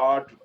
8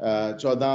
14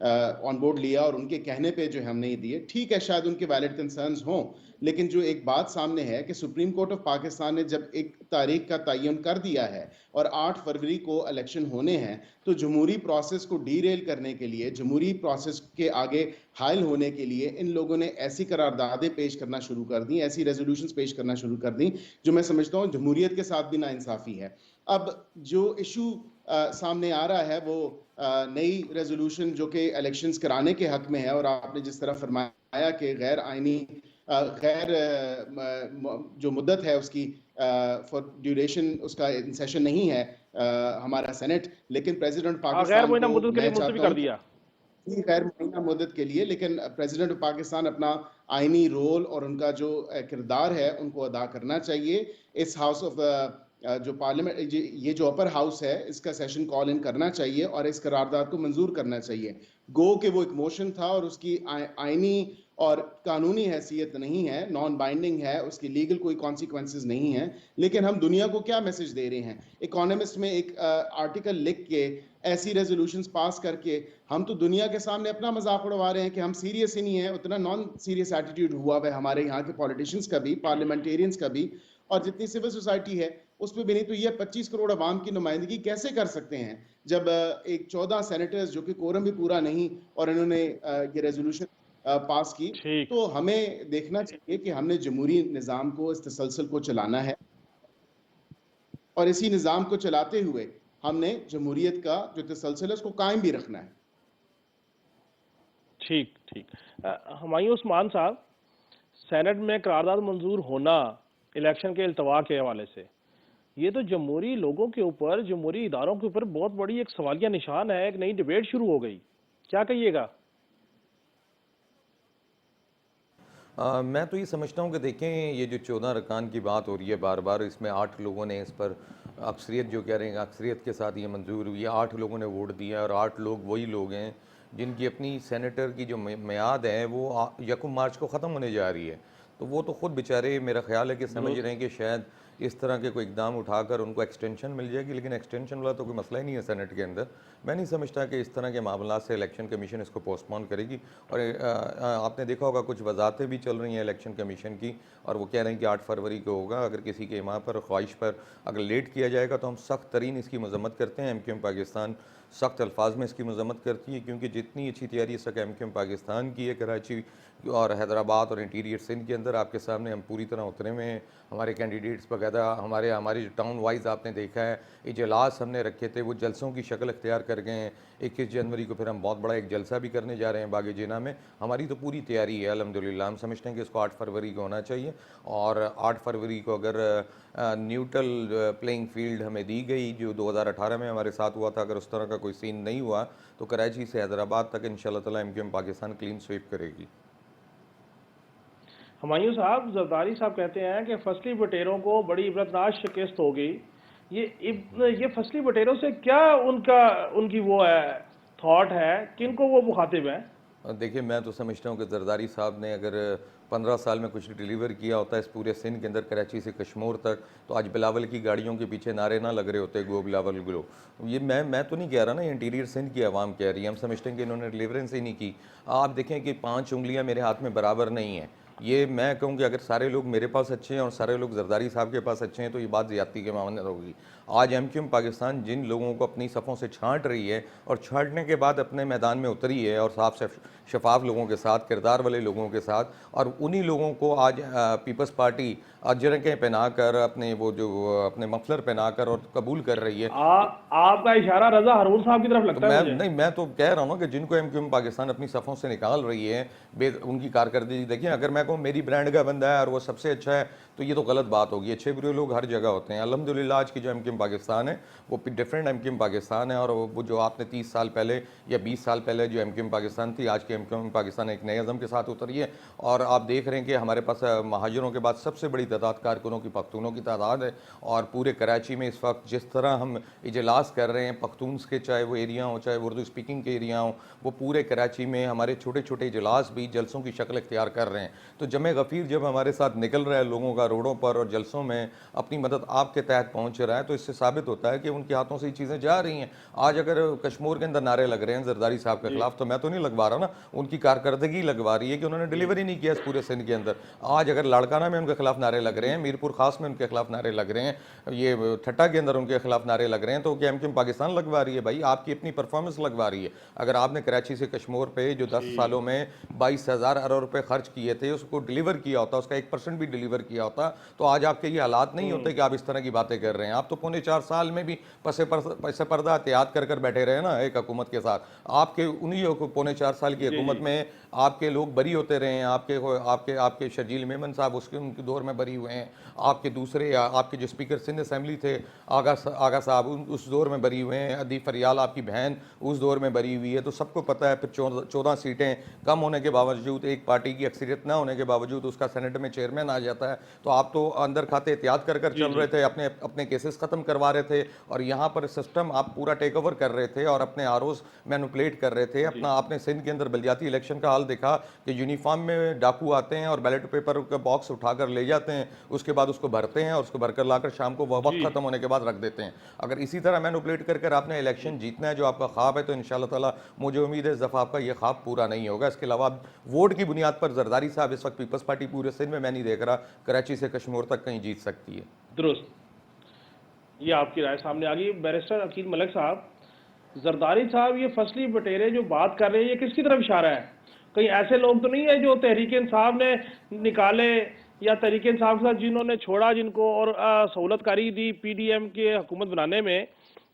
on board لیا اور ان کے کہنے پہ جو ہم نے یہ دیے. ٹھیک ہے شاید ان کے ویلڈ کنسرنز ہوں, لیکن جو ایک بات سامنے ہے کہ سپریم کورٹ آف پاکستان نے جب ایک تاریخ کا تعین کر دیا ہے اور 8 فروری کو الیکشن ہونے ہیں, تو جمہوری پروسیس کو ڈی ریل کرنے کے لیے, جمہوری پروسیس کے آگے حائل ہونے کے لیے ان لوگوں نے ایسی قراردادیں پیش کرنا شروع کر دیں, ایسی ریزولوشنز پیش کرنا شروع کر دیں جو میں سمجھتا ہوں جمہوریت کے ساتھ بھی ناانصافی ہے. اب جو ایشو سامنے آ رہا ہے وہ نئی ریزولوشن جو کہ الیکشنز کرانے کے حق میں ہے, اور آپ نے جس طرح فرمایا کہ غیر آئینی غیر جو مدت ہے اس کی فار ڈیوریشن اس کا سیشن نہیں ہے ہمارا سینٹ, لیکن پریزیڈنٹ غیر پاکستان معینہ کو مدت کے لیے میں ملتوی چاہتا کر ہوں دیا. غیر معینہ مدت کے لیے, لیکن پریزیڈنٹ آف پاکستان اپنا آئینی رول اور ان کا جو کردار ہے ان کو ادا کرنا چاہیے. اس ہاؤس آف جو پارلیمنٹ, یہ جو اپر ہاؤس ہے, اس کا سیشن کال ان کرنا چاہیے اور اس قرارداد کو منظور کرنا چاہیے. گو کہ وہ ایک موشن تھا اور اس کی آئینی اور قانونی حیثیت نہیں ہے, نان بائنڈنگ ہے, اس کی لیگل کوئی کانسیکوینسز نہیں ہیں, لیکن ہم دنیا کو کیا میسج دے رہے ہیں؟ اکانومسٹ میں ایک آرٹیکل لکھ کے, ایسی ریزولوشنز پاس کر کے ہم تو دنیا کے سامنے اپنا مذاق اڑوا رہے ہیں کہ ہم سیریس ہی نہیں ہیں. اتنا نان سیریس ایٹیٹیوڈ ہوا ہے ہمارے یہاں کے پولیٹیشنز کا بھی, پارلیمنٹیرینز کا بھی, اور جتنی سول سوسائٹی ہے اس پہ بھی نہیں. تو یہ 25 کروڑ عوام کی نمائندگی کیسے کر سکتے ہیں جب ایک 14 سینیٹرز جو کہ کورم بھی پورا نہیں اور انہوں نے یہ ریزولوشن پاس کی. ٹھیک. تو ہمیں دیکھنا چاہیے کہ ہم نے جمہوری نظام کو, اس تسلسل کو چلانا ہے, اور اسی نظام کو چلاتے ہوئے ہم نے جمہوریت کا جو تسلسل ہے اس کو قائم بھی رکھنا ہے. ٹھیک ٹھیک. ہمایوں عثمان صاحب, سینٹ میں قرارداد منظور ہونا الیکشن کے التوا کے حوالے سے, یہ تو جمہوری لوگوں کے اوپر, جمہوری اداروں کے اوپر بہت بڑی ایک سوالیہ نشان ہے. ایک نئی ڈیبیٹ شروع ہو گئی, کیا کہیے گا؟ میں تو یہ سمجھتا ہوں کہ دیکھیں, یہ جو 14 ارکان کی بات ہو رہی ہے بار بار, اس میں 8 لوگوں نے اس پر اکثریت جو کہہ رہے ہیں اکثریت کے ساتھ یہ منظور ہوئی ہے. 8 لوگوں نے ووٹ دیا اور 8 لوگ وہی لوگ ہیں جن کی اپنی سینیٹر کی جو میعاد ہے وہ 1 مارچ کو ختم ہونے جا رہی ہے. تو وہ تو خود بیچارے, میرا خیال ہے کہ سمجھ رہے ہیں کہ شاید اس طرح کے کوئی اقدام اٹھا کر ان کو ایکسٹینشن مل جائے گی, لیکن ایکسٹینشن والا تو کوئی مسئلہ ہی نہیں ہے سینٹ کے اندر. میں نہیں سمجھتا کہ اس طرح کے معاملات سے الیکشن کمیشن اس کو پوسٹ پون کرے گی. اور آپ نے دیکھا ہوگا کچھ وضاحتیں بھی چل رہی ہیں الیکشن کمیشن کی, اور وہ کہہ رہے ہیں کہ 8 فروری کو ہوگا. اگر کسی کے وہاں پر خواہش پر اگر لیٹ کیا جائے گا تو ہم سخت ترین اس کی مذمت کرتے ہیں. ایم کیو ایم پاکستان سخت الفاظ میں اس کی مذمت کرتی ہے, کیونکہ جتنی اچھی تیاری اس تک ایم کیو ایم پاکستان کی ہے کراچی اور حیدرآباد اور انٹیریئر سندھ کے اندر, آپ کے سامنے ہم پوری طرح اترے ہوئے ہیں. ہمارے کینڈیڈیٹس باقاعدہ ہمارے جو ٹاؤن وائز آپ نے دیکھا ہے اجلاس ہم نے رکھے تھے, وہ جلسوں کی شکل اختیار کر گئے ہیں. 21 جنوری کو پھر ہم بہت بڑا ایک جلسہ بھی کرنے جا رہے ہیں باغ جینا میں. ہماری تو پوری تیاری ہے الحمدللہ. ہم سمجھتے ہیں کہ اس کو 8 فروری کو ہونا چاہیے, اور 8 فروری کو اگر نیوٹرل پلینگ فیلڈ ہمیں دی گئی جو 2018 میں ہمارے ساتھ ہوا تھا, اگر اس طرح کا کوئی سین نہیں ہوا تو کراچی سے حیدرآباد تک انشاءاللہ تعالی M Q M Pakistan clean sweep کرے گی. ہمایوں صاحب, زرداری صاحب کہتے ہیں کہ فصلی بٹیروں کو بڑی عبرتناک شکست ہو گئی. یہ فصلی بٹیروں سے کیا ان کی وہ ہے تھاٹ ہے, کن کو وہ مخاطب ہیں؟ دیکھیں, میں تو سمجھتا ہوں کہ زرداری صاحب نے اگر 15 سال میں کچھ ڈیلیور کیا ہوتا ہے اس پورے سندھ کے اندر, کراچی سے کشمور تک, تو آج بلاول کی گاڑیوں کے پیچھے نعرے نہ لگ رہے ہوتے, گو بلاول گلو. یہ میں تو نہیں کہہ رہا نا, یہ انٹیریئر سندھ کی عوام کہہ رہی ہے. ہم سمجھتے ہیں کہ انہوں نے ڈیلیورنس ہی نہیں کی. آپ دیکھیں کہ 5 انگلیاں میرے ہاتھ میں برابر نہیں ہیں. یہ میں کہوں کہ اگر سارے لوگ میرے پاس اچھے ہیں اور سارے لوگ زرداری صاحب کے پاس اچھے ہیں تو یہ بات زیادتی کے معاملے ہوگی. آج ایم کیو ایم پاکستان جن لوگوں کو اپنی صفوں سے چھانٹ رہی ہے اور چھانٹنے کے بعد اپنے میدان میں اتری ہے, اور صاف شفاف لوگوں کے ساتھ, کردار والے لوگوں کے ساتھ, اور انہی لوگوں کو آج پیپلز پارٹی اجرکیں پہنا کر اپنے وہ جو اپنے مفلر پہنا کر اور قبول کر رہی ہے. آپ کا اشارہ رضا ہارون صاحب کی طرف لگتا ہے مجھے. نہیں, میں تو کہہ رہا ہوں کہ جن کو ایم کیو ایم پاکستان اپنی صفوں سے نکال رہی ہے, ان کی کارکردگی دیکھیں. اگر میں کہوں میری برانڈ کا بندہ ہے اور وہ سب سے اچھا ہے تو یہ تو غلط بات ہوگی. اچھے برے لوگ ہر جگہ ہوتے ہیں. الحمدللہ آج کی جو ایم کیو ایم پاکستان ہے وہ different M Q M Pakistan ہے, اور وہ جو آپ نے 30 سال پہلے یا 20 سال پہلے جو ایم کیو ایم پاکستان تھی, آج کے ایم کیو ایم پاکستان ایک نئے عزم کے ساتھ اتری ہے. اور آپ دیکھ رہے ہیں کہ ہمارے پاس مہاجروں کے بعد سب سے بڑی تعداد کارکنوں کی پختونوں کی تعداد ہے. اور پورے کراچی میں اس وقت جس طرح ہم اجلاس کر رہے ہیں پختونس کے, چاہے وہ ایریا ہوں چاہے اردو اسپیکنگ کے ایریا ہوں, وہ پورے کراچی میں ہمارے چھوٹے چھوٹے اجلاس بھی جلسوں کی شکل اختیار کر رہے ہیں. تو جمع غفیر جب ہمارے ساتھ نکل رہا ہے لوگوں کا روڈوں پر اور جلسوں میں اپنی مدد آپ کے تحت پہنچ رہا ہے، تو اس سے ثابت ہوتا ہے کہ ان کے ہاتھوں سے یہ چیزیں جا رہی ہیں۔ آج اگر کشمور کے اندر نعرے لگ رہے ہیں زرداری صاحب کے خلاف، تو میں تو نہیں لگوا رہا نا، ان کی کارکردگی لگوا رہی ہے کہ انہوں نے ڈیلیوری نہیں کیا اس پورے سندھ کے اندر۔ آج اگر لاڑکانہ میں ان کے خلاف نعرے لگ رہے ہیں، میرپور خاص میں ان کے خلاف نعرے لگ رہے ہیں، یہ ٹھٹا کے اندر ان کے خلاف نعرے لگ رہے ہیں، تو کیا ایم پاکستان لگوا رہی ہے؟ بھائی آپ کی اپنی پرفارمنس لگوا رہی ہے۔ اگر آپ نے کراچی سے کشمور پہ جو 10 سالوں میں 22,000 ارب روپے خرچ کیے تھے، اس کو ڈیلیور کیا ہوتا، اس کا 1% بھی ڈیلیور کیا ہوتا، تو آج آپ کے یہ حالات نہیں ہوتے کہ آپ اس طرح کی باتیں کر رہے ہیں۔ آپ تو پونے 4 سال میں بھی پس پردہ احتیاط کر بیٹھے رہے نا ایک حکومت کے ساتھ۔ آپ کے انہی پونے 4 سال کی حکومت میں آپ کے لوگ بری ہوتے رہے ہیں، آپ کے شرجیل میمن صاحب ان کے دور میں بری ہوئے ہیں، آپ کے دوسرے آپ کے جو اسپیکر سندھ اسمبلی تھے آغا صاحب اس دور میں بری ہوئے ہیں، ادی فریال آپ کی بہن اس دور میں بری ہوئی ہے۔ تو سب کو پتہ ہے، پھر 14 سیٹیں کم ہونے کے باوجود، ایک پارٹی کی اکثریت نہ ہونے کے باوجود اس کا سینٹ میں چیئرمین آ جاتا ہے، تو آپ تو اندر کھاتے احتیاط کر چل رہے تھے، اپنے کیسز ختم کروا رہے تھے، اور یہاں پر سسٹم آپ پورا ٹیک اوور کر رہے تھے اور اپنے آروز مینوپلیٹ کر رہے تھے اپنا۔ آپ نے سندھ کے اندر بلدیاتی الیکشن کا حال دیکھا کہ یونیفارم میں ڈاکو آتے ہیں اور بیلٹ پیپر کا باکس اٹھا کر لے جاتے ہیں، اس کے بعد اس کو بھرتے ہیں اور اس کو بھر کر لا کر شام کو وقت ختم ہونے کے بعد رکھ دیتے ہیں۔ اگر اسی طرح مینوپلیٹ کر آپ نے الیکشن جیتنا ہے جو آپ کا خواب ہے، تو انشاءاللہ تعالی مجھے امید ہے اس دفعہ آپ کا یہ خواب پورا نہیں ہوگا۔ اس کے علاوہ ووٹ کی بنیاد پر زرداری صاحب اس وقت پیپلز پارٹی پورے سندھ میں نہیں دیکھ رہا کراچی سے کشمور تک کہیں جیت سکتی ہے۔ درست، یہ آپ کی رائے سامنے آ گئی۔ بیرسٹر عقیل ملک صاحب، زرداری صاحب یہ فصلی بٹیرے جو بات کر رہے ہیں، یہ کس کی طرف اشارہ ہے؟ کہیں ایسے لوگ تو نہیں ہیں جو تحریک انصاف نے نکالے یا تحریک انصاف کے ساتھ جنہوں نے چھوڑا جن کو اور سہولت کاری دی پی ڈی ایم کے حکومت بنانے میں،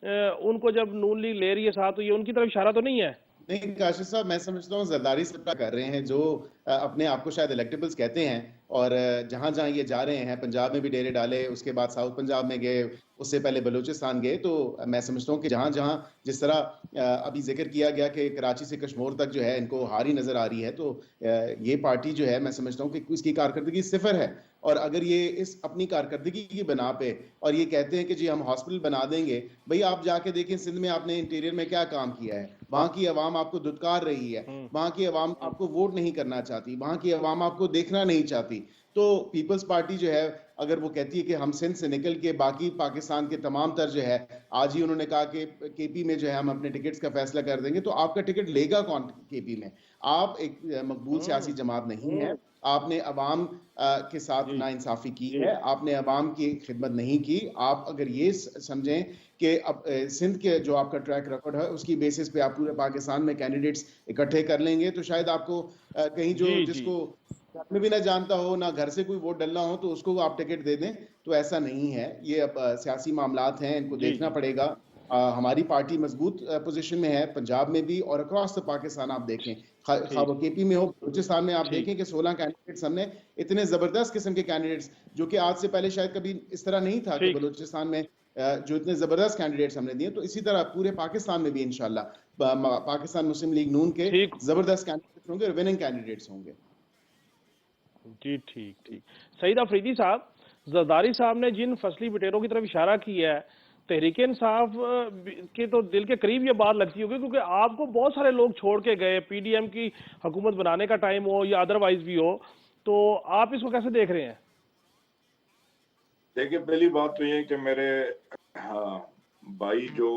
ان کو جب نون لیگ لے رہی ہے ساتھ، تو یہ ان کی طرف اشارہ تو نہیں ہے؟ نہیں کاشف صاحب، میں سمجھتا ہوں زرداری صاحب کیا کر رہے ہیں، جو اپنے آپ کو شاید الیکٹیبلز کہتے ہیں، اور جہاں جہاں یہ جا رہے ہیں، پنجاب میں بھی ڈیرے ڈالے، اس کے بعد ساؤتھ پنجاب میں گئے، اس سے پہلے بلوچستان گئے، تو میں سمجھتا ہوں کہ جہاں جہاں جس طرح ابھی ذکر کیا گیا کہ کراچی سے کشمور تک جو ہے ان کو ہاری نظر آ رہی ہے، تو یہ پارٹی جو ہے میں سمجھتا ہوں کہ اس کی کارکردگی صفر ہے۔ اور اگر یہ اس اپنی کارکردگی کی بنا پہ اور یہ کہتے ہیں کہ جی ہم ہاسپٹل بنا دیں گے، بھئی آپ جا کے دیکھیں سندھ میں آپ نے انٹیریئر میں کیا کام کیا ہے، وہاں کی عوام آپ کو دھتکار رہی ہے، وہاں کی عوام آپ کو ووٹ نہیں کرنا چاہتی، وہاں کی عوام آپ کو دیکھنا نہیں چاہتی۔ تو پیپلز پارٹی جو ہے اگر وہ کہتی ہے کہ ہم سندھ سے نکل کے باقی پاکستان کے تمام تر جو ہے، آج ہی انہوں نے کہا کہ کے پی میں جو ہے ہم اپنے ٹکٹس کا فیصلہ کر دیں گے، تو آپ کا ٹکٹ لے گا کون کے پی میں؟ آپ ایک مقبول سیاسی جماعت نہیں ہے، آپ نے عوام کے ساتھ ناانصافی کی ہے، آپ نے عوام کی خدمت نہیں کی۔ آپ اگر یہ سمجھیں کہ اب سندھ کے جو آپ کا ٹریک ریکارڈ ہے اس کی بیسس پہ آپ پورے پاکستان میں کینڈیڈیٹس اکٹھے کر لیں گے، تو شاید آپ کو کہیں جو جس کو گھر میں بھی نہ جانتا ہو، نہ گھر سے کوئی ووٹ ڈلنا ہو، تو اس کو آپ ٹکٹ دے دیں، تو ایسا نہیں ہے۔ یہ اب سیاسی معاملات ہیں، ان کو دیکھنا پڑے گا۔ ہماری پارٹی مضبوط پوزیشن میں ہے، پنجاب میں بھی اور اکراس دا پاکستان آپ دیکھیں، خواہ وہ کے پی میں ہو، بلوچستان میں آپ دیکھیں کہ 16 کینڈیڈیٹس ہم نے اتنے زبردست قسم کے کینڈیڈیٹس، جو کہ آج سے پہلے شاید کبھی اس طرح نہیں تھا کہ بلوچستان میں جو اتنے زبردست کینڈیڈیٹس ہم نے دیے، تو اسی طرح پورے پاکستان میں بھی انشاءاللہ پاکستان مسلم لیگ نون کے زبردست کینڈیڈیٹس ہوں گے، وننگ کینڈیڈیٹس ہوں گے۔ جی ٹھیک۔ سعید افریدی صاحب، زرداری صاحب نے جن فصلی بٹیروں کی طرف اشارہ کیا ہے، تحریک انصاف کے تو دل کے قریب یہ بات لگتی ہوگی، کیونکہ آپ کو بہت سارے لوگ چھوڑ کے گئے، پی ڈی ایم کی حکومت بنانے کا ٹائم ہو یا ادروائز بھی ہو، تو آپ اس کو کیسے دیکھ رہے ہیں؟ دیکھیں، پہلی بات تو یہ کہ میرے بھائی جو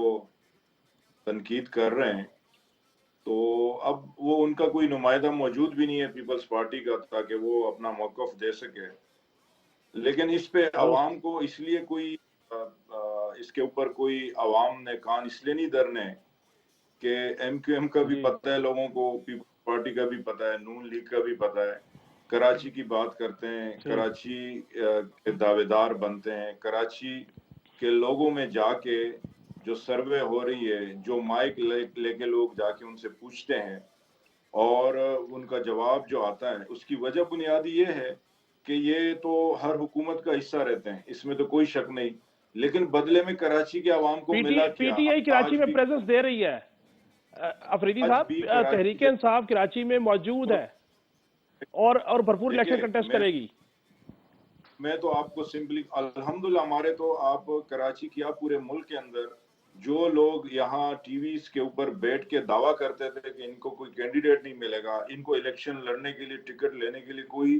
تنقید کر رہے ہیں، تو اب وہ ان کا کوئی نمائندہ موجود بھی نہیں ہے پیپلز پارٹی کا تاکہ وہ اپنا موقف دے سکے، لیکن اس پہ عوام کو اس لیے کوئی اس کے اوپر کوئی عوام نے کان اس لیے نہیں دھرنے کہ ایم کیو ایم کا بھی پتہ ہے لوگوں کو، پیپلز پارٹی کا بھی پتہ ہے، نون لیگ کا بھی پتہ ہے، کراچی کی بات کرتے ہیں، کراچی کے دعوے دار بنتے ہیں، کراچی کے لوگوں میں جا کے جو سروے ہو رہی ہے، جو مائک لے کے لوگ جا کے ان سے پوچھتے ہیں اور ان کا جواب جو آتا ہے، اس کی وجہ بنیادی یہ ہے کہ یہ تو ہر حکومت کا حصہ رہتے ہیں، اس میں تو کوئی شک نہیں، لیکن بدلے میں کراچی کے عوام کو ملا پی کیا؟ ٹی آئی کراچی آج میں بھی پریزنس دے رہی ہے، افریدی آج صاحب، بھی کراچی تحریک انصاف کراچی میں موجود ہے اور بھرپور الیکشن کنٹیسٹ کرے گی۔ میں تو آپ کو سمپلی الحمدللہ، ہمارے تو آپ کراچی کیا پورے ملک کے اندر جو لوگ یہاں ٹی ویز کے اوپر بیٹھ کے دعویٰ کرتے تھے کہ ان کو کوئی کینڈیڈیٹ نہیں ملے گا، ان کو الیکشن لڑنے کے لیے ٹکٹ لینے کے لیے کوئی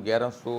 1100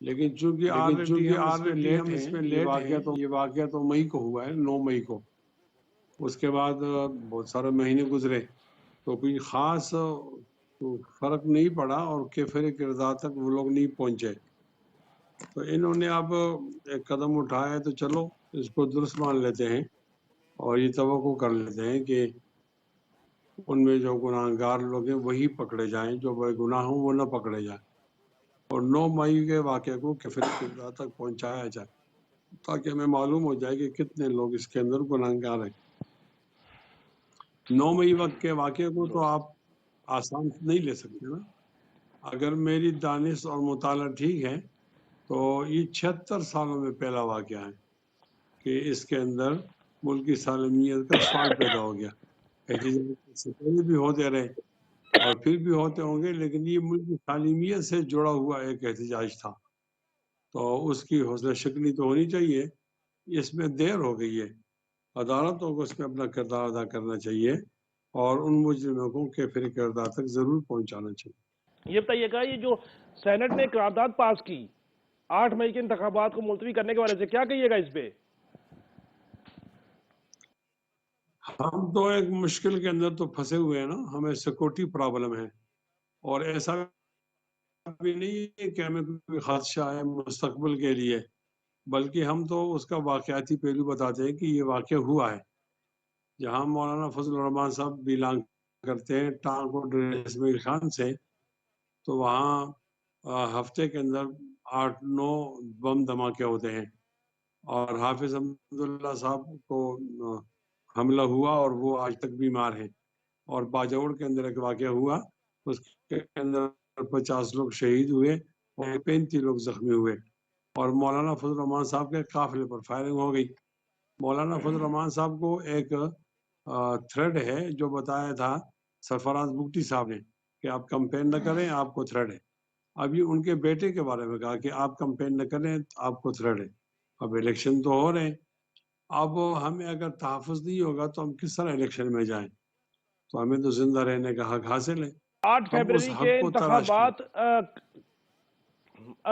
لیکن چونکہ آلریڈی ہم اس میں لیٹ ہیں، یہ واقعہ تو مئی کو ہوا ہے، 9 مئی کو. اس کے بعد بہت سارے مہینے گزرے تو کوئی خاص فرق نہیں پڑا اور کیفر کردار تک وہ لوگ نہیں پہنچے. تو انہوں نے اب ایک قدم اٹھایا تو چلو اس کو درست مان لیتے ہیں اور یہ توقع کر لیتے ہیں کہ ان میں جو گناہ گار لوگ ہیں وہی پکڑے جائیں، جو بے گناہ ہوں وہ نہ پکڑے جائیں، اور 9 مئی کے واقعے کو کفر کردار تک پہنچایا جائے تاکہ ہمیں معلوم ہو جائے کہ کتنے لوگ اس کے اندر گناہ گار ہیں. 9 مئی وقت کے واقعے کو تو آپ آسان نہیں لے سکتے نا. اگر میری دانش اور مطالعہ ٹھیک ہے تو یہ 76 سالوں میں پہلا واقعہ ہے کہ اس کے اندر ملکی سالمیت کا سوال پیدا ہو گیا. احتجاج سے پہلے بھی ہوتے رہے اور پھر بھی ہوتے ہوں گے، لیکن یہ ملکی سالمیت سے جڑا ہوا ایک احتجاج تھا، تو اس کی حوصلہ شکنی تو ہونی چاہیے. اس میں دیر ہو گئی ہے، عدالتوں کو اس میں اپنا کردار ادا کرنا چاہیے اور ان مجرموں کو کیفر کردار تک ضرور پہنچانا چاہیے. یہ بتائیے گا، یہ جو سینٹ نے قرارداد پاس کی 8 مئی کے انتخابات کو ملتوی کرنے کے بارے سے، کیا کہیے گا اس پہ؟ ہم تو ایک مشکل کے اندر تو پھنسے ہوئے ہیں نا، ہمیں سیکورٹی پرابلم ہے اور ایسا بھی نہیں ہے کہ ہمیں کوئی خدشہ ہے مستقبل کے لیے، بلکہ ہم تو اس کا واقعاتی پہلو بتاتے ہیں کہ یہ واقع ہوا ہے. جہاں مولانا فضل الرحمان صاحب بلانگ کرتے ہیں ٹانک اور اسماعیل خان سے، تو وہاں ہفتے کے اندر 8-9 بم دھماکے ہوتے ہیں اور حافظ حمداللہ صاحب کو حملہ ہوا اور وہ آج تک بیمار ہیں. اور باجوڑ کے اندر ایک واقعہ ہوا، اس کے اندر 50 لوگ شہید ہوئے اور 35 لوگ زخمی ہوئے اور مولانا فضل الرحمان صاحب کے قافلے پر فائرنگ ہو گئی. مولانا فضل الرحمان صاحب کو ایک تھریڈ ہے جو بتایا تھا سرفراز بگٹی صاحب نے کہ آپ کمپین نہ کریں، آپ کو تھریڈ ہے. ابھی ان کے بیٹے کے بارے میں کہا کہ آپ کمپین نہ کریں، آپ کو تھریڈ ہے. اب الیکشن تو ہو رہے ہیں، اب ہمیں اگر تحفظ نہیں ہوگا تو ہم کس طرح الیکشن میں جائیں؟ تو ہمیں تو زندہ رہنے کا حق حاصل ہے. 8 ہم اس فیبرری حق کے کو تلاش کریں. انتخابات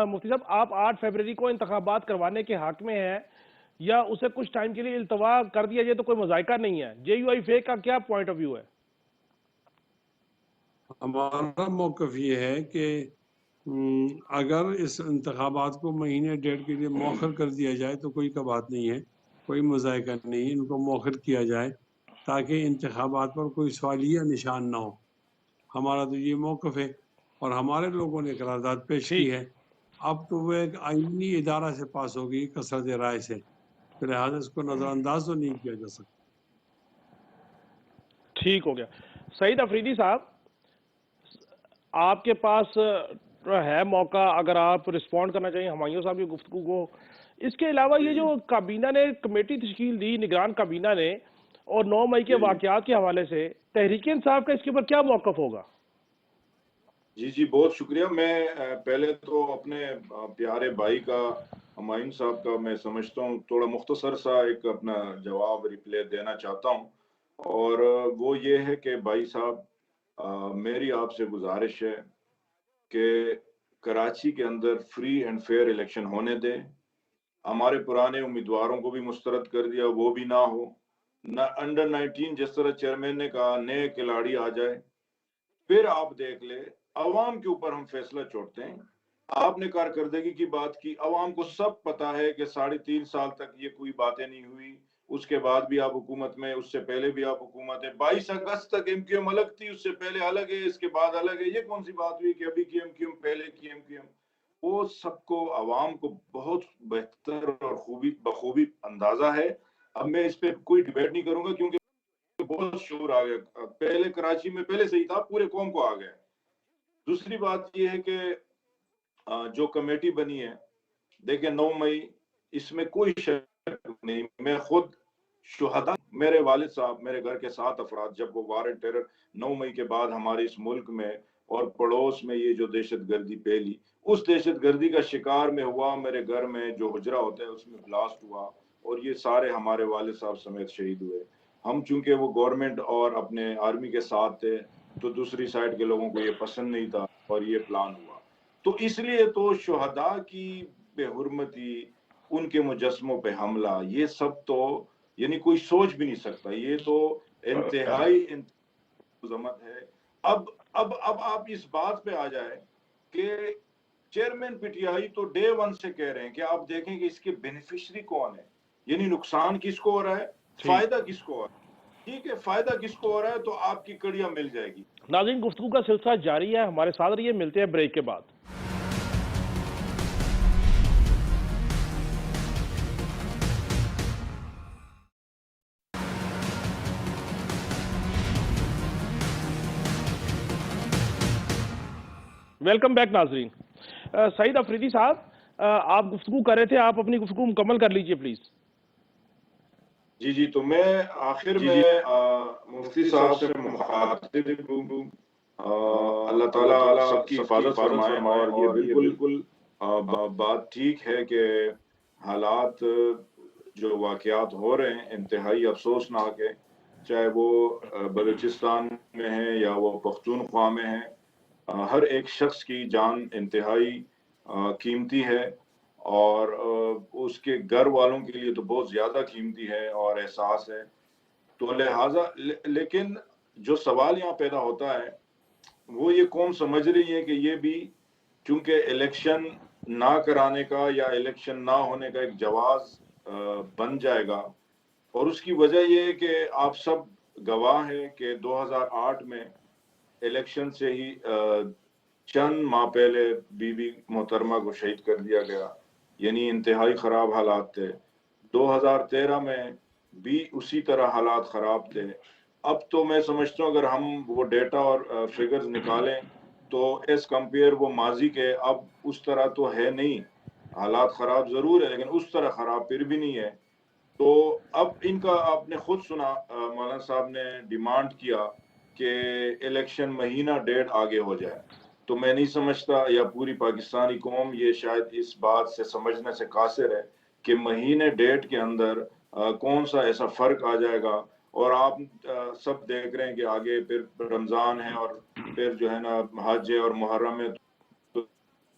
مفتی صاحب، آپ 8 فیبرری کو انتخابات کروانے کے حق میں ہیں یا اسے کچھ ٹائم کے لیے التوا کر دیا جائے تو کوئی مذائقہ نہیں ہے؟ جے یو آئی فیک کا کیا پوائنٹ آف ویو ہے؟ ہمارا موقف یہ ہے کہ اگر اس انتخابات کو مہینے ڈیڑھ کے لیے مؤخر کر دیا جائے تو کوئی کا بات نہیں ہے، کوئی مذائقہ نہیں. ان کو مؤخر کیا جائے تاکہ انتخابات پر کوئی سوالیہ نشان نہ ہو. ہمارا تو یہ موقف ہے اور ہمارے لوگوں نے قرارداد پیش کی ہے. اب تو وہ ایک آئینی ادارہ سے پاس ہوگی کثرت رائے سے، لہٰذا اس کو نظر انداز تو نہیں کیا جا سکتا. ٹھیک ہو گیا. سعید افریدی صاحب، آپ کے پاس ہے موقع، اگر آپ رسپونڈ کرنا چاہیں ہمایوں صاحب کی گفتگو کو. اس کے علاوہ یہ جو کابینہ نے کمیٹی تشکیل دی، نگران کابینہ نے، اور 9 مئی کے واقعات کے حوالے سے تحریک انصاف کا اس کے اوپر کیا موقف ہوگا؟ جی بہت شکریہ. میں پہلے تو اپنے پیارے بھائی کا، ہمایوں صاحب کا، میں سمجھتا ہوں تھوڑا مختصر سا ایک اپنا جواب ریپلے دینا چاہتا ہوں، اور وہ یہ ہے کہ بھائی صاحب میری آپ سے گزارش ہے کہ کراچی کے اندر فری اینڈ فیئر الیکشن ہونے دے. ہمارے پرانے امیدواروں کو بھی مسترد کر دیا، وہ بھی نہ ہو. انڈر 19 جس طرح چیئرمین نے کہا نئے کھلاڑی آ جائے، پھر آپ دیکھ لے عوام کے اوپر ہم فیصلہ چھوڑتے ہیں. آپ نے کارکردگی کی بات کی، عوام کو سب پتا ہے کہ 3.5 سال تک یہ کوئی باتیں نہیں ہوئی. اس کے بعد بھی آپ حکومت میں، اس سے پہلے بھی آپ حکومت ہے. 22 اگست تک ایم کیو ایم الگ تھی، اس سے پہلے الگ ہے، اس کے بعد الگ ہے. یہ کون سی بات ہوئی کہ ابھی کی ایم کیو ایم پہلے کی ایم کیو ایم؟ وہ سب کو، عوام کو بہت بہتر اور بخوبی اندازہ ہے. اب میں اس پہ کوئی ڈیبیٹ نہیں کروں گا کیونکہ بہت شعور آ گیا. پہلے کراچی میں پہلے سے ہی تھا، پورے قوم کو آ گیا. دوسری بات یہ ہے کہ جو کمیٹی بنی ہے، دیکھیں 9 مئی اس میں کوئی شک نہیں. میں خود شہداء، میرے والد صاحب، میرے گھر کے 7 افراد، جب وہ وار اینڈ ٹیرر 9 مئی کے بعد ہمارے اس ملک میں اور پڑوس میں یہ جو دہشت گردی پھیلی، اس دہشت گردی کا شکار میں ہوا. میرے گھر میں جو حجرہ ہوتا ہے اس میں بلاسٹ ہوا اور یہ سارے ہمارے والد صاحب سمیت شہید ہوئے. ہم چونکہ وہ گورنمنٹ اور اپنے آرمی کے ساتھ تھے تو دوسری سائڈ کے لوگوں کو یہ پسند نہیں تھا اور یہ پلان ہوا. تو اس لیے تو شہداء کی بے حرمتی، ان کے مجسموں پہ حملہ، یہ سب تو یعنی کوئی سوچ بھی نہیں سکتا، یہ تو انتہائی مذمت ہے۔ اب آپ اس بات پہ آ جائے کہ چیئرمین پی ٹی آئی تو ڈے ون سے کہہ رہے ہیں کہ آپ دیکھیں کہ اس کے بینیفیشری کون ہے، یعنی نقصان کس کو ہو رہا ہے، فائدہ کس کو ہو رہا ہے۔ ٹھیک ہے، فائدہ کس کو ہو رہا ہے تو آپ کی کڑیاں مل جائے گی۔ ناظرین، گفتگو کا سلسلہ جاری ہے، ہمارے ساتھ رہیے، ملتے ہیں بریک کے بعد۔ ویلکم بیک ناظرین۔ سعید افریدی صاحب، آپ گفتگو کر رہے تھے، آپ اپنی گفتگو مکمل کر لیجئے پلیز۔ جی تو میں آخر میں مفتی صاحب سے مخاطب ہوں، اللہ تعالیٰ سب کی حفاظت فرمائے، اور یہ بالکل بات ٹھیک ہے کہ حالات جو واقعات ہو رہے ہیں انتہائی افسوسناک ہے، چاہے وہ بلوچستان میں ہے یا وہ پختونخوا میں ہے۔ ہر ایک شخص کی جان انتہائی قیمتی ہے، اور اس کے گھر والوں کے لیے تو بہت زیادہ قیمتی ہے اور احساس ہے۔ تو لہٰذا لیکن جو سوال یہاں پیدا ہوتا ہے وہ یہ قوم سمجھ رہی ہے کہ یہ بھی چونکہ الیکشن نہ کرانے کا یا الیکشن نہ ہونے کا ایک جواز بن جائے گا، اور اس کی وجہ یہ ہے کہ آپ سب گواہ ہیں کہ 2008 میں الیکشن سے ہی چند ماہ پہلے بی بی محترمہ کو شہید کر دیا گیا، یعنی انتہائی خراب حالات تھے۔ 2013 میں بھی اسی طرح حالات خراب تھے۔ اب تو میں سمجھتا ہوں اگر ہم وہ ڈیٹا اور فگرز نکالیں تو ایز کمپیئر وہ ماضی کے اب اس طرح تو ہے نہیں، حالات خراب ضرور ہے لیکن اس طرح خراب پھر بھی نہیں ہے۔ تو اب ان کا آپ نے خود سنا، مولانا صاحب نے ڈیمانڈ کیا کہ الیکشن مہینہ ڈیڑھ آگے ہو جائے۔ تو میں نہیں سمجھتا، یا پوری پاکستانی قوم یہ شاید اس بات سے سمجھنے سے قاصر ہے کہ مہینے ڈیڑھ کے اندر کون سا ایسا فرق آ جائے گا۔ اور آپ سب دیکھ رہے ہیں کہ آگے پھر رمضان ہے اور پھر جو ہے نا حج اور محرم ہے،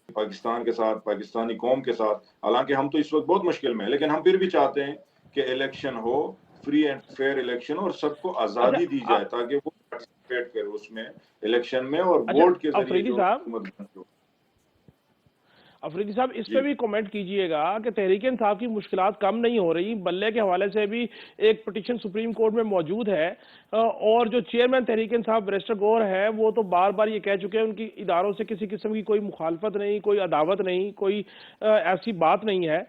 پاکستان کے ساتھ، پاکستانی قوم کے ساتھ، حالانکہ ہم تو اس وقت بہت مشکل میں ہیں لیکن ہم پھر بھی چاہتے ہیں کہ الیکشن ہو، فری اینڈ فیئر الیکشن، اور سب کو آزادی دی جائے تاکہ وہ پارٹیسپیٹ کرے اس میں الیکشن میں، اور ووٹ کے ذریعے جو حکومت بنتی ہو۔ افریدی صاحب، اس پہ بھی کومنٹ کیجئے گا کہ تحریک انصاف کی مشکلات کم نہیں ہو رہی، بلے کے حوالے سے بھی ایک پٹیشن سپریم کورٹ میں موجود ہے، اور جو چیئرمین تحریک انصاف بیرسٹر گور ہے وہ تو بار بار یہ کہہ چکے ہیں ان کی اداروں سے کسی قسم کی کوئی مخالفت نہیں، کوئی عداوت نہیں، کوئی ایسی بات نہیں ہے۔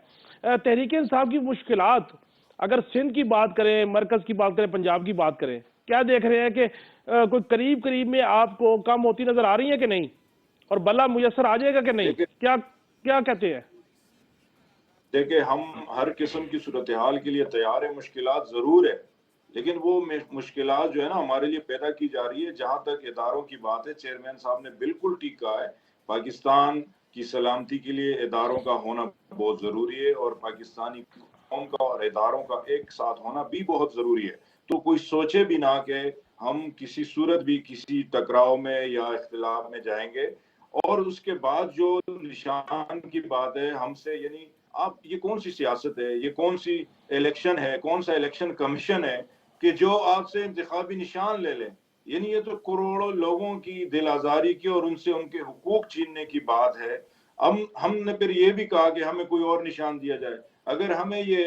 تحریک انصاف کی مشکلات اگر سندھ کی بات کریں، مرکز کی بات کریں، پنجاب کی بات کریں، کیا دیکھ رہے ہیں کہ کوئی قریب میں آپ کو کم ہوتی نظر آ رہی ہے کہ نہیں، اور بلا میسر آ جائے گا کہ نہیں؟ کیا کہتے ہیں؟ دیکھیں، ہم ہر قسم کی صورتحال کے لیے تیار ہیں، مشکلات ضرور ہے لیکن وہ مشکلات جو ہے نا ہمارے لیے پیدا کی جا رہی ہے۔ جہاں تک اداروں کی بات ہے، چیئرمین صاحب نے بالکل ٹھیک کہا ہے، پاکستان کی سلامتی کے لیے اداروں کا ہونا بہت ضروری ہے، اور پاکستانی قوم کا اور اداروں کا ایک ساتھ ہونا بھی بہت ضروری ہے۔ تو کوئی سوچے بھی نہ کہ ہم کسی صورت بھی کسی ٹکراؤ میں یا اختلاف میں جائیں گے۔ اور اس کے بعد جو نشان کی بات ہے ہم سے، یعنی آپ یہ کون سی سیاست ہے، یہ کون سی الیکشن ہے، کون سا الیکشن کمیشن ہے کہ جو آپ سے انتخابی نشان لے لیں؟ یعنی یہ تو کروڑوں لوگوں کی دل آزاری کی اور ان سے ان کے حقوق چھیننے کی بات ہے۔ ہم نے پھر یہ بھی کہا کہ ہمیں کوئی اور نشان دیا جائے۔ اگر ہمیں یہ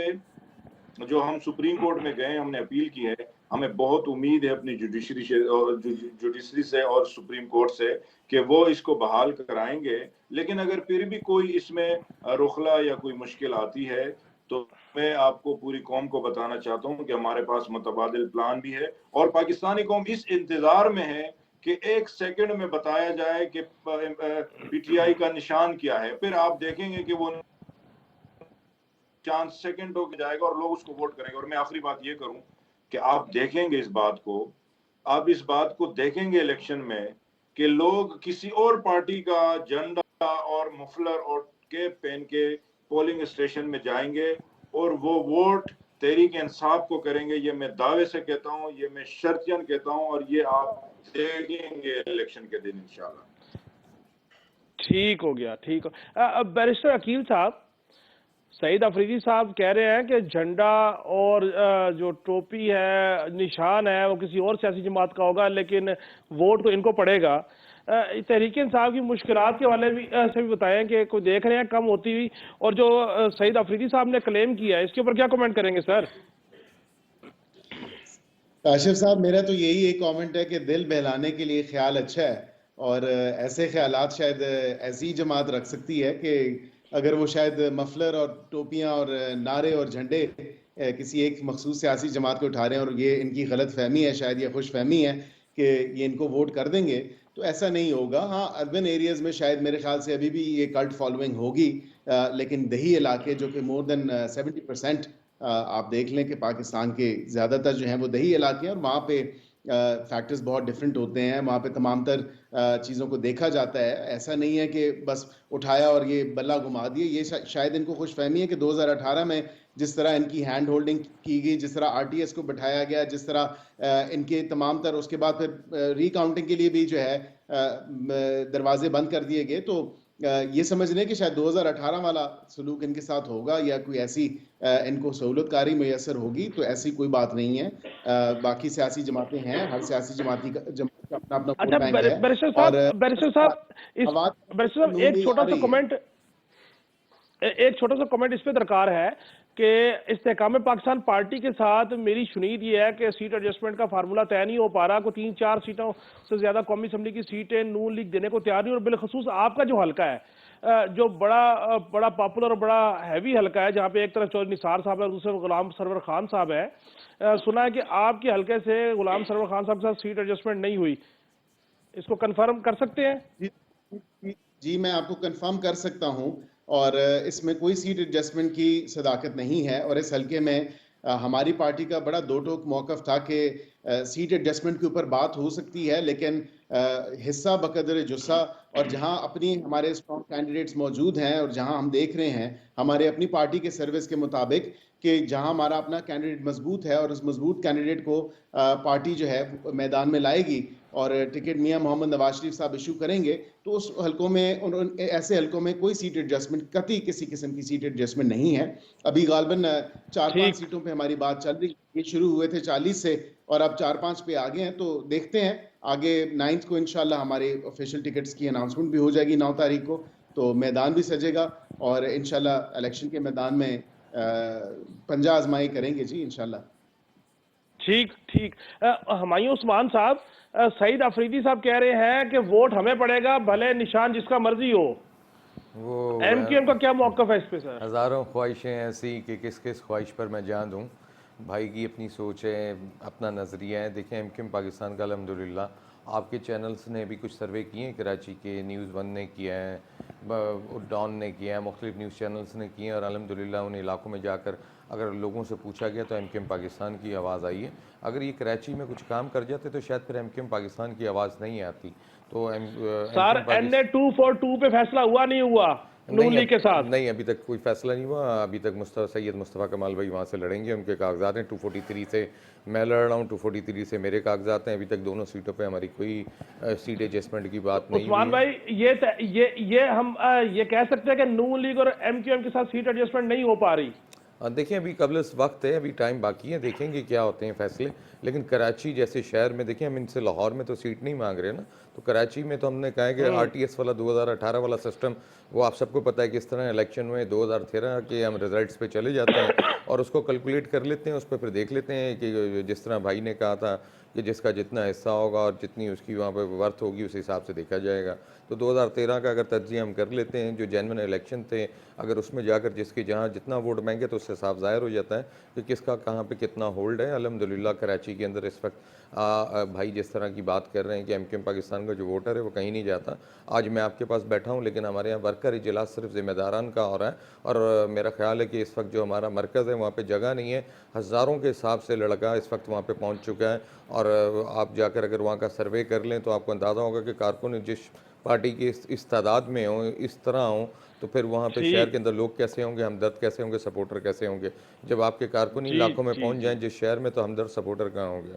جو ہم سپریم کورٹ میں گئے، ہم نے اپیل کی ہے، ہمیں بہت امید ہے اپنی جوڈیشری سے اور سپریم کورٹ سے کہ وہ اس کو بحال کرائیں گے، لیکن اگر پھر بھی کوئی اس میں رخلا یا کوئی مشکل آتی ہے تو میں آپ کو پوری قوم کو بتانا چاہتا ہوں کہ ہمارے پاس متبادل پلان بھی ہے، اور پاکستانی قوم اس انتظار میں ہے کہ ایک سیکنڈ میں بتایا جائے کہ پی ٹی آئی کا نشان کیا ہے، پھر آپ دیکھیں گے کہ وہ چانس سیکنڈ ہو جائے گا اور لوگ اس کو ووٹ کریں گے۔ اور میں آخری بات یہ کروں کہ آپ دیکھیں گے اس بات کو دیکھیں گے الیکشن میں کہ لوگ کسی اور پارٹی کا جھنڈا اور مفلر اور کیپ پہن کے پولنگ اسٹیشن میں جائیں گے اور وہ ووٹ تحریک انصاف کو کریں گے۔ یہ میں دعوے سے کہتا ہوں، یہ میں شرطیاً کہتا ہوں، اور یہ آپ دیکھیں گے الیکشن کے دن انشاءاللہ۔ ٹھیک ہو گیا، ٹھیک ہو۔ اب بیرسٹر عقیل صاحب، سعید افریدی صاحب کہہ رہے ہیں کہ جھنڈا اور جو ٹوپی ہے، نشان ہے، وہ کسی اور سیاسی جماعت کا ہوگا لیکن ووٹ تو ان کو پڑے گا۔ تحریک انصاف کی مشکلات کے والے سے بھی بتائیں کہ کوئی دیکھ رہے ہیں کم ہوتی ہوئی، اور جو سعید افریدی صاحب نے کلیم کیا ہے اس کے اوپر کیا کمنٹ کریں گے سر؟ کاشف صاحب، میرا تو یہی ایک کامنٹ ہے کہ دل بہلانے کے لیے خیال اچھا ہے، اور ایسے خیالات شاید ایسی جماعت رکھ سکتی ہے کہ اگر وہ شاید مفلر اور ٹوپیاں اور نعرے اور جھنڈے کسی ایک مخصوص سیاسی جماعت کو اٹھا رہے ہیں اور یہ ان کی غلط فہمی ہے، شاید یہ خوش فہمی ہے کہ یہ ان کو ووٹ کر دیں گے، تو ایسا نہیں ہوگا۔ ہاں، اربن ایریاز میں شاید میرے خیال سے ابھی بھی یہ کلٹ فالوئنگ ہوگی، لیکن دیہی علاقے جو کہ مور دین 70% آپ دیکھ لیں کہ پاکستان کے زیادہ تر جو ہیں وہ دیہی علاقے ہیں، اور وہاں پہ فیکٹرز بہت ڈفرینٹ ہوتے ہیں، وہاں پہ تمام تر چیزوں کو دیکھا جاتا ہے۔ ایسا نہیں ہے کہ بس اٹھایا اور یہ بلہ گھما دیے۔ یہ شاید ان کو خوش فہمی ہے کہ 2018 میں جس طرح ان کی ہینڈ ہولڈنگ کی گئی، جس طرح RTS کو بٹھایا گیا، جس طرح ان کے تمام تر اس کے بعد پھر ری کاؤنٹنگ کے لیے بھی جو ہے دروازے بند کر دیے گئے، تو یہ سمجھ لیں کہ شاید 2018 والا سلوک ان کے ساتھ ہوگا یا کوئی ایسی ان کو سہولت کاری میسر ہوگی، تو ایسی کوئی بات نہیں ہے۔ باقی سیاسی جماعتیں ہیں، ہر سیاسی جماعت کا اپنا اپنا اچھا ووٹ بینک ہے، بیرسٹر اور صاحب، بیرسٹر صاحب ایک چھوٹا سا کمنٹ، اس پہ درکار ہے کہ استحکام پاکستان پارٹی کے ساتھ میری شنید یہ ہے کہ سیٹ ایڈجسٹمنٹ کا فارمولہ طے نہیں ہو پا رہا، کوئی 3-4 سیٹوں سے زیادہ قومی اسمبلی کی سیٹیں نون لیگ دینے کو تیار نہیں، اور بالخصوص آپ کا جو حلقہ ہے، جو بڑا پاپولر اور بڑا ہیوی حلقہ ہے، جہاں پہ ایک طرف چودھری نثار صاحب ہے اور دوسرے غلام سرور خان صاحب ہے، سنا ہے کہ آپ کے حلقے سے غلام سرور خان صاحب کے ساتھ سیٹ ایڈجسٹمنٹ نہیں ہوئی، اس کو کنفرم کر سکتے ہیں؟ جی، میں آپ کو کنفرم کر سکتا ہوں، اور اس میں کوئی سیٹ ایڈجسٹمنٹ کی صداقت نہیں ہے، اور اس حلقے میں ہماری پارٹی کا بڑا دو ٹوک موقف تھا کہ سیٹ ایڈجسٹمنٹ کے اوپر بات ہو سکتی ہے، لیکن حصہ بقدر جسہ، اور جہاں اپنی ہمارے اسٹرانگ کینڈیڈیٹس موجود ہیں، اور جہاں ہم دیکھ رہے ہیں ہمارے اپنی پارٹی کے سروس کے مطابق کہ جہاں ہمارا اپنا کینڈیڈیٹ مضبوط ہے، اور اس مضبوط کینڈیڈیٹ کو پارٹی جو ہے میدان میں لائے گی اور ٹکٹ میاں محمد نواز شریف صاحب ایشو کریں گے، تو اس حلقوں میں ایسے حلقوں میں کوئی سیٹ ایڈجسٹمنٹ، قطعی کسی قسم کی سیٹ ایڈجسٹمنٹ نہیں ہے۔ ابھی غالباً 4-5 سیٹوں پہ ہماری بات چل رہی، یہ شروع ہوئے تھے 40 سے اور اب 4-5 پہ آگے ہیں، تو دیکھتے ہیں آگے 9 کو انشاءاللہ ہمارے آفیشیل ٹکٹس کی اناؤنسمنٹ بھی ہو جائے گی 9 تاریخ کو، تو میدان بھی سجے گا، اور انشاءاللہ الیکشن کے میدان میں پنجہ آزمائی کریں گے جی انشاءاللہ۔ ٹھیک۔ ہمایوں عثمان صاحب، سعید افریدی صاحب کہہ رہے ہیں کہ ووٹ ہمیں پڑے گا بھلے نشان جس کا مرضی ہو، وہ ایم کیو ایم کا کیا موقف ہے اس پہ سر؟ ہزاروں خواہشیں ایسی کہ کس خواہش پر میں جان دوں۔ بھائی کی اپنی سوچ ہے، اپنا نظریہ ہے۔ دیکھیں ایم کیو ایم پاکستان کا الحمدللہ آپ کے چینلز نے بھی کچھ سروے کیے ہیں، کراچی کے نیوز 1 نے کیا ہے، ڈان نے کیا ہے، مختلف نیوز چینلز نے کیے ہیں، اور الحمدللہ ان علاقوں میں جا کر اگر لوگوں سے پوچھا گیا تو ایم کیو ایم پاکستان کی آواز آئی ہے۔ اگر یہ کراچی میں کچھ کام کر جاتے تو شاید پھر ایم کیو ایم پاکستان کی آواز نہیں آتی۔ تو سر NA 242 پہ فیصلہ ہوا نہیں ہوا نون لیگ کے ساتھ؟ نہیں، ابھی تک کوئی فیصلہ نہیں ہوا۔ ابھی تک سید مصطفیٰ کمال بھائی وہاں سے لڑیں گے، ان کے کاغذات ہیں۔ 243 سے میں لڑ رہا ہوں، 243 سے میرے کاغذات ہیں۔ ابھی تک دونوں سیٹوں پہ ہماری کوئی سیٹ ایڈجسٹمنٹ کی بات نہیں ہوئی عثمان بھائی، یہ ہم یہ کہہ سکتے ہیں کہ نون لیگ اور ایم کیو ایم کے ساتھ سیٹ ایڈجسٹمنٹ نہیں ہو پا رہی؟ دیکھیں ابھی قبل اس وقت ہے، ابھی ٹائم باقی ہے، دیکھیں گے کیا ہوتے ہیں فیصلے۔ لیکن کراچی جیسے شہر میں دیکھیں، ہم ان سے لاہور میں تو سیٹ نہیں مانگ رہے نا، تو کراچی میں تو ہم نے کہا ہے کہ RTS والا 2018 والا سسٹم، وہ آپ سب کو پتہ ہے کس طرح الیکشن میں 2013 کے ہم ریزلٹس پہ چلے جاتے ہیں اور اس کو کیلکولیٹ کر لیتے ہیں، اس پہ پھر دیکھ لیتے ہیں کہ جس طرح بھائی نے کہا تھا کہ جس کا جتنا حصہ ہوگا اور جتنی اس کی وہاں پہ ورتھ ہوگی اس حساب سے دیکھا جائے گا۔ تو 2013 کا اگر تجزیہ ہم کر لیتے ہیں، جو جینوئن الیکشن تھے، اگر اس میں جا کر جس کی جہاں جتنا ووٹ بینک ہے تو اس سے صاف ظاہر ہو جاتا ہے کہ کس کا کہاں پہ کتنا ہولڈ ہے۔ الحمدللہ کراچی کے اندر اس وقت بھائی جس طرح کی بات کر رہے ہیں کہ ایم کیو ایم پاکستان کا جو ووٹر ہے وہ کہیں نہیں جاتا۔ آج میں آپ کے پاس بیٹھا ہوں، لیکن ہمارے یہاں ورکر اجلاس صرف ذمہ داران کا ہو رہا ہے، اور میرا خیال ہے کہ اس وقت جو ہمارا مرکز ہے وہاں پہ جگہ نہیں ہے۔ ہزاروں کے حساب سے لڑکا اس وقت وہاں پہ پہنچ چکا ہے، اور آپ جا کر اگر وہاں کا سروے کر لیں تو آپ کو اندازہ ہوگا کہ کارکن جس پارٹی کی اس تعداد میں ہوں، اس طرح ہوں، تو پھر وہاں پہ شہر کے اندر لوگ کیسے ہوں گے، ہمدرد کیسے ہوں گے، سپورٹر کیسے ہوں گے۔ جب آپ کے کارکن ہی لاکھوں میں پہنچ جائیں جس شہر میں، تو ہمدرد سپورٹر کہاں ہوں گے؟